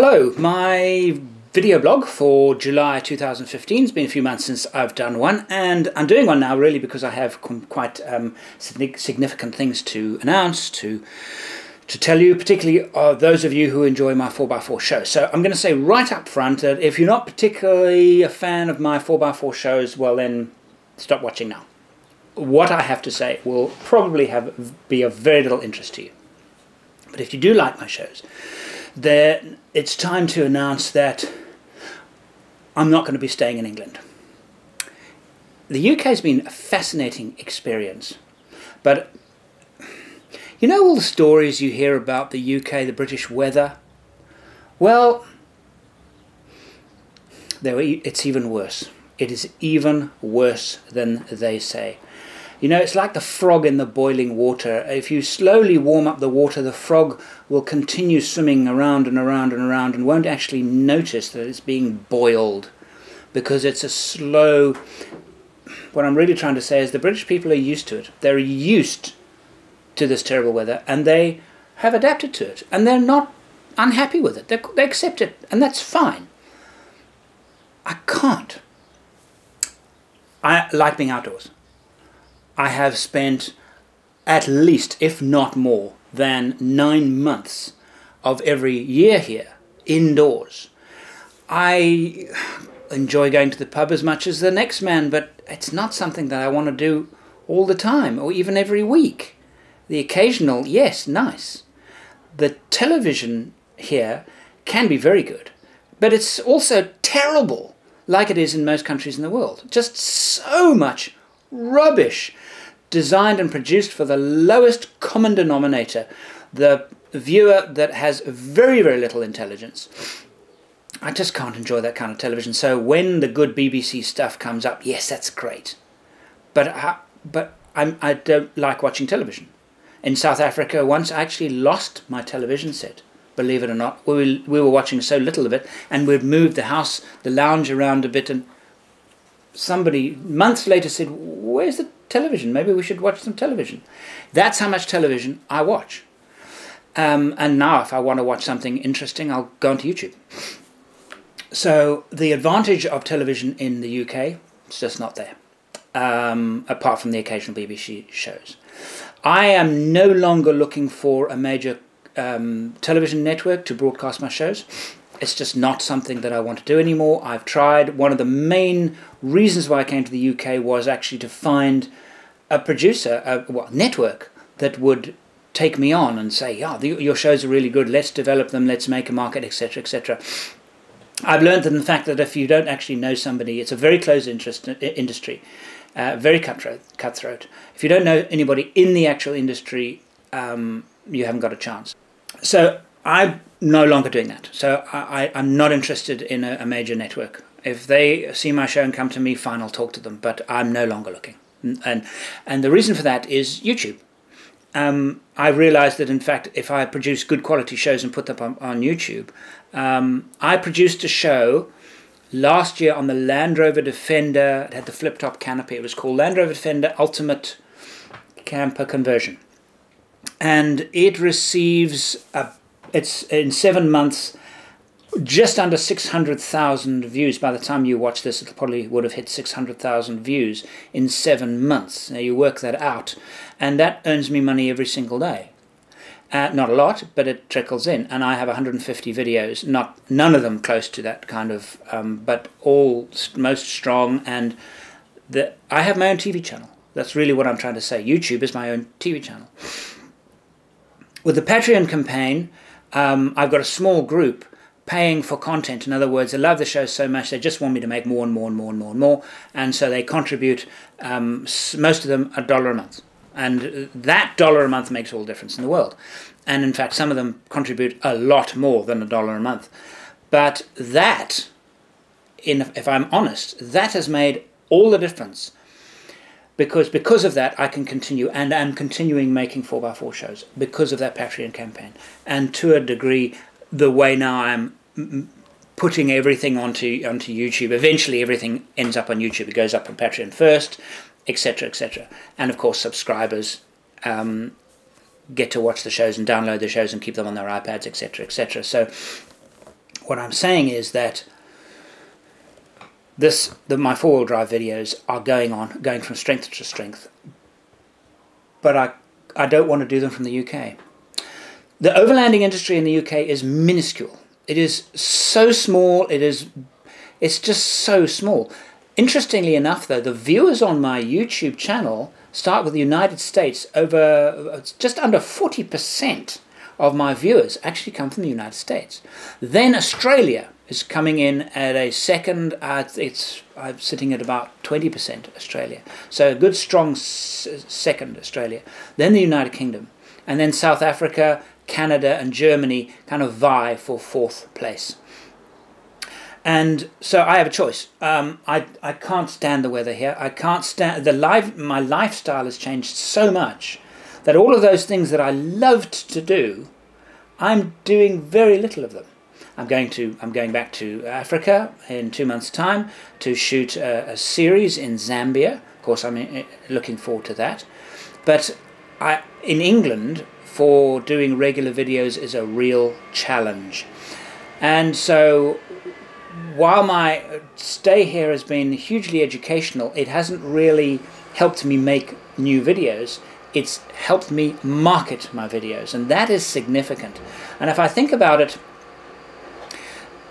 Hello, my video blog for July 2015. It's been a few months since I've done one, and I'm doing one now really because I have quite significant things to announce, to tell you, particularly those of you who enjoy my 4x4 shows. So I'm going to say right up front that if you're not particularly a fan of my 4x4 shows, well then stop watching now. What I have to say will probably be of very little interest to you. But if you do like my shows, then it's time to announce that I'm not going to be staying in England. The UK has been a fascinating experience, but you know all the stories you hear about the UK, the British weather? Well, it's even worse. It is even worse than they say. You know, it's like the frog in the boiling water. If you slowly warm up the water, the frog will continue swimming around and around and around and won't actually notice that it's being boiled, because it's a slow... What I'm really trying to say is the British people are used to it. They're used to this terrible weather, and they have adapted to it, and they're not unhappy with it. They accept it, and that's fine. I can't. I like being outdoors. I have spent at least, if not more, than 9 months of every year here indoors. I enjoy going to the pub as much as the next man, but it's not something that I want to do all the time or even every week. The occasional, yes, nice. The television here can be very good, but it's also terrible, like it is in most countries in the world. Just so much rubbish designed and produced for the lowest common denominator, the viewer that has very, very little intelligence. I just can't enjoy that kind of television. So when the good BBC stuff comes up, yes, that's great. But I don't like watching television. In South Africa once, I actually lost my television set, believe it or not. We were watching so little of it, and we'd moved the house, the lounge around a bit, and somebody months later said, "Where's the television? Maybe we should watch some television." That's how much television I watch. And now if I want to watch something interesting, I'll go onto YouTube. So the advantage of television in the UK is just not there, apart from the occasional BBC shows. I am no longer looking for a major television network to broadcast my shows. It's just not something that I want to do anymore. I've tried. One of the main reasons why I came to the UK was actually to find a producer, a network that would take me on and say, "Yeah, your shows are really good. Let's develop them. Let's make a market, etc., etc." I've learned that in fact that if you don't actually know somebody, it's a very closed industry, very cutthroat. If you don't know anybody in the actual industry, you haven't got a chance. So I'm no longer doing that. So I'm not interested in a major network. If they see my show and come to me, fine, I'll talk to them. But I'm no longer looking. And the reason for that is YouTube. I realized that, in fact, if I produce good quality shows and put them on YouTube, I produced a show last year on the Land Rover Defender. It had the flip-top canopy. It was called Land Rover Defender Ultimate Camper Conversion. And it receives, it's in 7 months, just under 600,000 views. By the time you watch this, it probably would have hit 600,000 views in 7 months. Now you work that out, and that earns me money every single day. Not a lot, but it trickles in. And I have 150 videos, none of them close to that kind of, but all most strong. And I have my own TV channel. That's really what I'm trying to say. YouTube is my own TV channel. With the Patreon campaign, I've got a small group paying for content. In other words, they love the show so much, they just want me to make more and more and more and more and more. And so they contribute, most of them, $1 a month. And that $1 a month makes all the difference in the world. And in fact, some of them contribute a lot more than $1 a month. But that, if I'm honest, that has made all the difference. Because of that, I can continue, and I'm continuing making 4x4 shows because of that Patreon campaign. And to a degree, the way now I'm putting everything onto YouTube, eventually everything ends up on YouTube. It goes up on Patreon first, etc., etc. And of course, subscribers get to watch the shows and download the shows and keep them on their iPads, etc., etc. So what I'm saying is that my four-wheel drive videos are going from strength to strength, but I don't want to do them from the UK. The overlanding industry in the UK is minuscule. It is so small. It's just so small. Interestingly enough, though, the viewers on my YouTube channel start with the United States. Just under 40% of my viewers actually come from the United States. Then Australia is coming in at a second. I'm sitting at about 20% Australia. So a good strong second Australia. Then the United Kingdom. And then South Africa, Canada and Germany kind of vie for fourth place. And so I have a choice. I can't stand the weather here. I can't stand my lifestyle has changed so much that all of those things that I loved to do, I'm doing very little of them. I'm going back to Africa in 2 months' time to shoot a series in Zambia. Of course, I'm looking forward to that. But in England, for doing regular videos is a real challenge. And so while my stay here has been hugely educational, it hasn't really helped me make new videos. It's helped me market my videos, and that is significant. And if I think about it,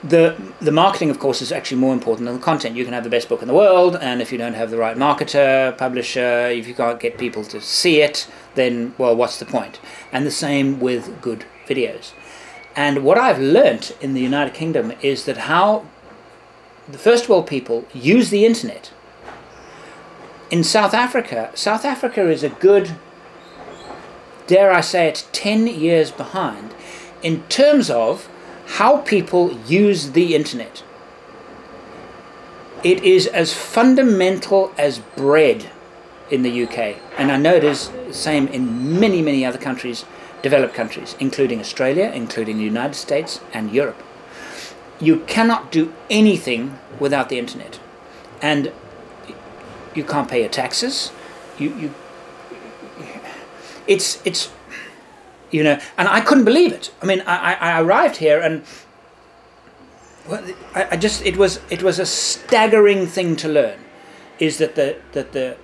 the marketing, of course, is actually more important than the content. You can have the best book in the world, and if you don't have the right marketer, publisher, if you can't get people to see it, then, well, what's the point? And the same with good videos. And what I've learnt in the United Kingdom is that how the first world people use the internet. In South Africa is a good, dare I say it, 10 years behind in terms of how people use the internet. It is as fundamental as bread in the UK, and I know it is the same in many, many other countries, developed countries, including Australia, including the United States and Europe. You cannot do anything without the internet, and you can't pay your taxes. It's you know, and I couldn't believe it. I mean, I arrived here and it was a staggering thing to learn, is that the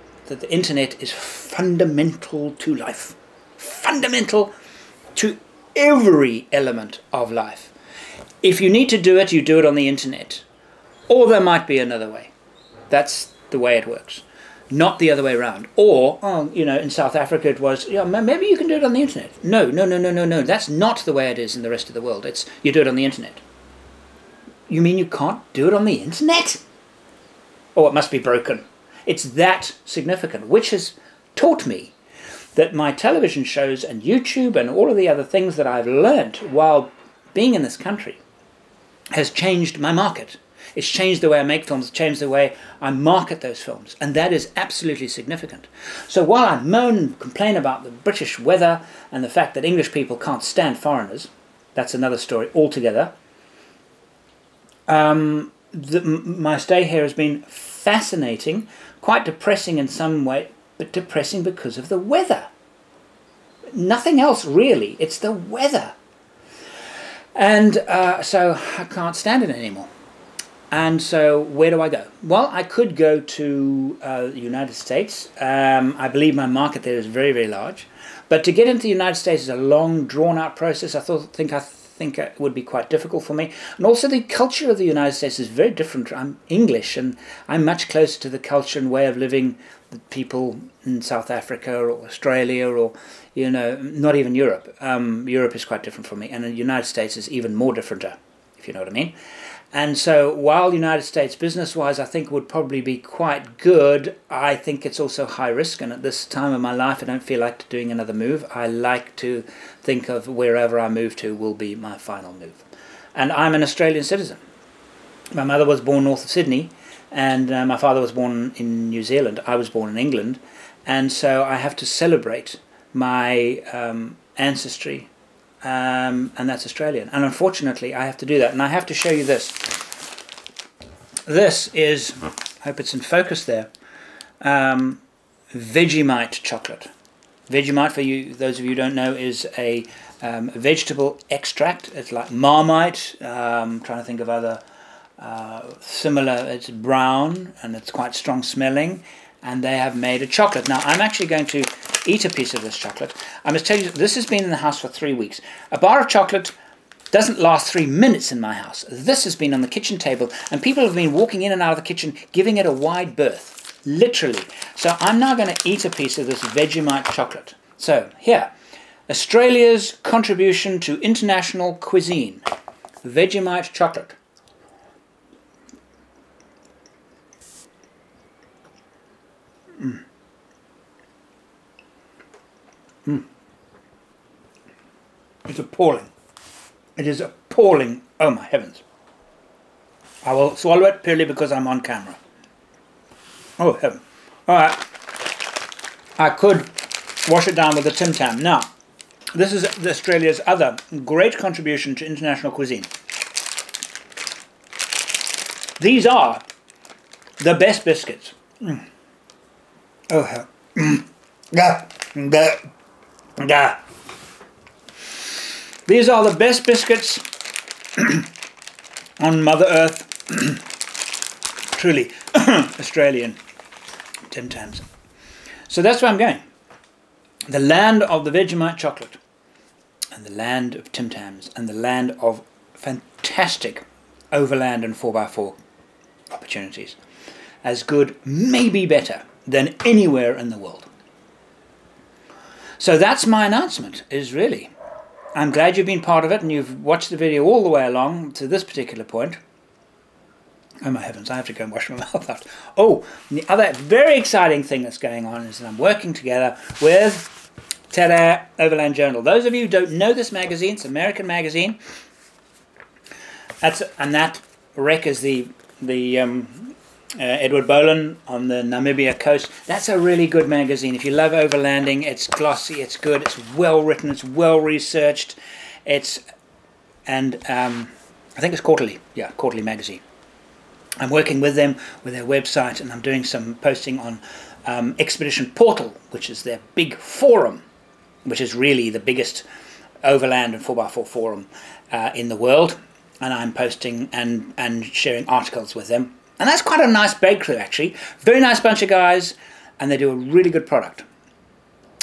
internet is fundamental to life, fundamental to every element of life. If you need to do it, you do it on the internet, or there might be another way. That's the way it works. Not the other way around. Or, oh, you know, in South Africa it was, yeah, maybe you can do it on the internet. No. That's not the way it is in the rest of the world. It's, you do it on the internet. You mean you can't do it on the internet? Oh, it must be broken. It's that significant, which has taught me that my television shows and YouTube and all of the other things that I've learnt while being in this country has changed my market. It's changed the way I make films, it's changed the way I market those films, and that is absolutely significant. So while I moan and complain about the British weather and the fact that English people can't stand foreigners, that's another story altogether, my stay here has been fascinating, quite depressing in some way, but depressing because of the weather. Nothing else really, it's the weather. And so I can't stand it anymore. And so where do I go? Well, I could go to the United States. I believe my market there is very, very large. But to get into the United States is a long, drawn-out process. I think it would be quite difficult for me. And also the culture of the United States is very different. I'm English, and I'm much closer to the culture and way of living the people in South Africa or Australia or, you know, not even Europe. Europe is quite different for me, and the United States is even more differenter, if you know what I mean. And so while the United States business-wise I think would probably be quite good, I think it's also high risk, and at this time of my life I don't feel like doing another move. I like to think of wherever I move to will be my final move. And I'm an Australian citizen. My mother was born north of Sydney, and my father was born in New Zealand. I was born in England, and so I have to celebrate my ancestry. And that's Australian, and unfortunately I have to do that, and I have to show you this. This is, I hope it's in focus there, Vegemite chocolate. Vegemite, for you, those of you who don't know, is a vegetable extract. It's like Marmite. I'm trying to think of other similar. It's brown and it's quite strong smelling, and they have made a chocolate. Now I'm actually going to eat a piece of this chocolate. I must tell you, this has been in the house for 3 weeks. A bar of chocolate doesn't last 3 minutes in my house. This has been on the kitchen table, and people have been walking in and out of the kitchen, giving it a wide berth, literally. So I'm now going to eat a piece of this Vegemite chocolate. So here, Australia's contribution to international cuisine, Vegemite chocolate. It's appalling. It is appalling. Oh my heavens. I will swallow it purely because I'm on camera. Oh heaven. Alright. I could wash it down with a Tim Tam. Now, this is Australia's other great contribution to international cuisine. These are the best biscuits. Oh hell. These are the best biscuits on Mother Earth. Truly Australian Tim Tams. So that's where I'm going. The land of the Vegemite chocolate, and the land of Tim Tams, and the land of fantastic overland and 4x4 opportunities. As good, maybe better, than anywhere in the world. So that's my announcement, is really. I'm glad you've been part of it and you've watched the video all the way along to this particular point. Oh my heavens, I have to go and wash my mouth out. Oh, the other very exciting thing that's going on is that I'm working together with ta-da, Overland Journal. Those of you who don't know this magazine, it's an American magazine. And that wreck is the Edward Boland on the Namibia coast. That's a really good magazine. If you love overlanding, it's glossy, it's good, it's well written, it's well researched. I think it's quarterly. Yeah, quarterly magazine. I'm working with them with their website, and I'm doing some posting on Expedition Portal, which is their big forum, which is really the biggest overland and 4x4 forum in the world. And I'm posting and sharing articles with them. And that's quite a nice breakthrough, actually. Very nice bunch of guys, and they do a really good product.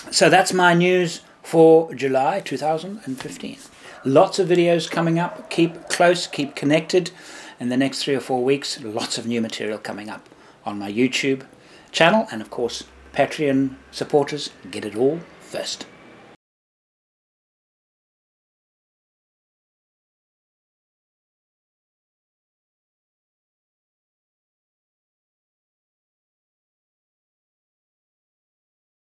So that's my news for July 2015. Lots of videos coming up. Keep close, keep connected. In the next 3 or 4 weeks, lots of new material coming up on my YouTube channel. And, of course, Patreon supporters get it all first.